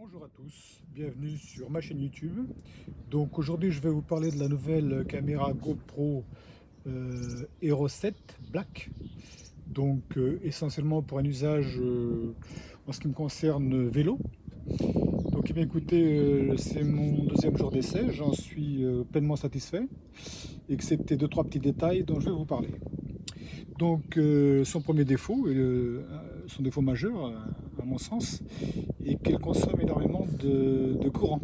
Bonjour à tous, bienvenue sur ma chaîne YouTube. Donc aujourd'hui je vais vous parler de la nouvelle caméra GoPro Hero 7 Black. Donc essentiellement pour un usage en ce qui me concerne vélo. Donc eh bien écoutez, c'est mon deuxième jour d'essai, j'en suis pleinement satisfait, excepté 2-3 petits détails dont je vais vous parler. Donc son premier défaut, son défaut majeur à mon sens, est qu'elle consomme énormément de courant.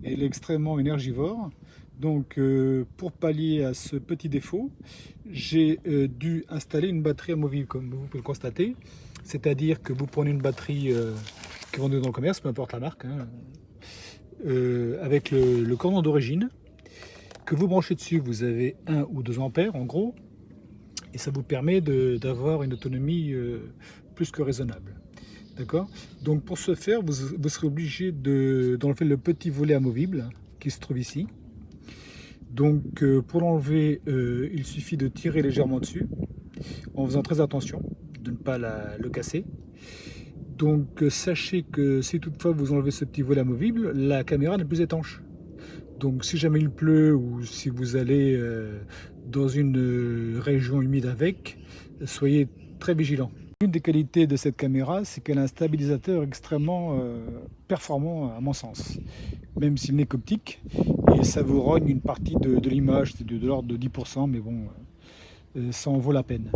Elle est extrêmement énergivore. Donc pour pallier à ce petit défaut, j'ai dû installer une batterie amovible comme vous pouvez le constater. C'est-à-dire que vous prenez une batterie qui est vendue dans le commerce, peu importe la marque, hein, avec le cordon d'origine, que vous branchez dessus, vous avez 1 ou 2 ampères en gros. Et ça vous permet d'avoir une autonomie plus que raisonnable. D'accord? Donc pour ce faire, vous serez obligé d'enlever le petit volet amovible qui se trouve ici. Donc pour l'enlever, il suffit de tirer légèrement dessus, en faisant très attention de ne pas le casser. Donc sachez que si toutefois vous enlevez ce petit volet amovible, la caméra n'est plus étanche. Donc si jamais il pleut ou si vous allez dans une région humide avec, soyez très vigilants. Une des qualités de cette caméra, c'est qu'elle a un stabilisateur extrêmement performant à mon sens, même s'il n'est qu'optique, et ça vous rogne une partie de l'image, c'est de l'ordre de 10%, mais bon, ça en vaut la peine.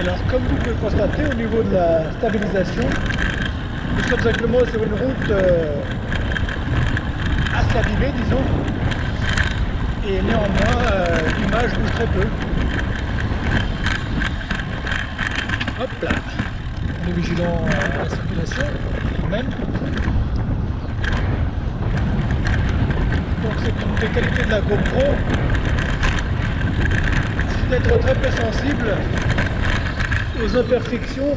Alors comme vous pouvez le constater, au niveau de la stabilisation, nous sommes actuellement sur une route assez abîmée, disons, et néanmoins l'image bouge très peu. Hop là, on est vigilant à la circulation quand même. Donc c'est une des qualités de la GoPro, c'est d'être très peu sensible aux imperfections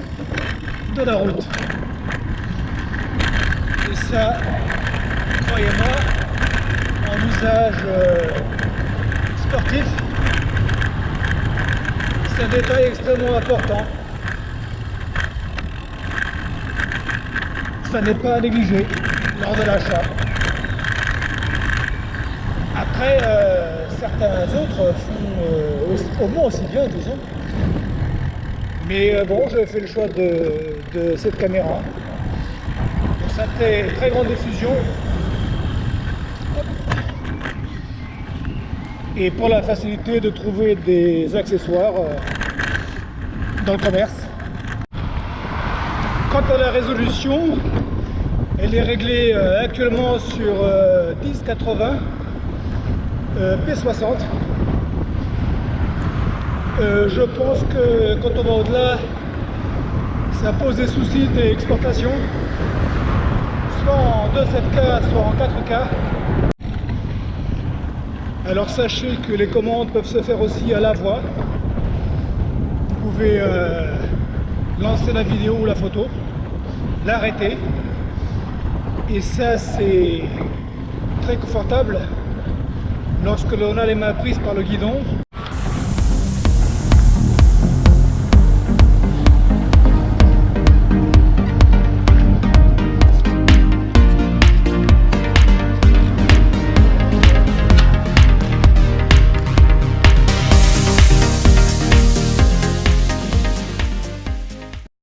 de la route. Et ça, croyez-moi, en usage sportif, c'est un détail extrêmement important. Ça n'est pas à négliger lors de l'achat. Après, certains autres font au moins aussi bien, disons. Mais bon, j'ai fait le choix de cette caméra. Pour sa très grande diffusion. Et pour la facilité de trouver des accessoires dans le commerce. Quant à la résolution, elle est réglée actuellement sur 1080 p60. Je pense que quand on va au-delà, ça pose des soucis d'exportation, soit en 2.7K, soit en 4K. Alors sachez que les commandes peuvent se faire aussi à la voix. Vous pouvez lancer la vidéo ou la photo, l'arrêter, et ça c'est très confortable lorsque l'on a les mains prises par le guidon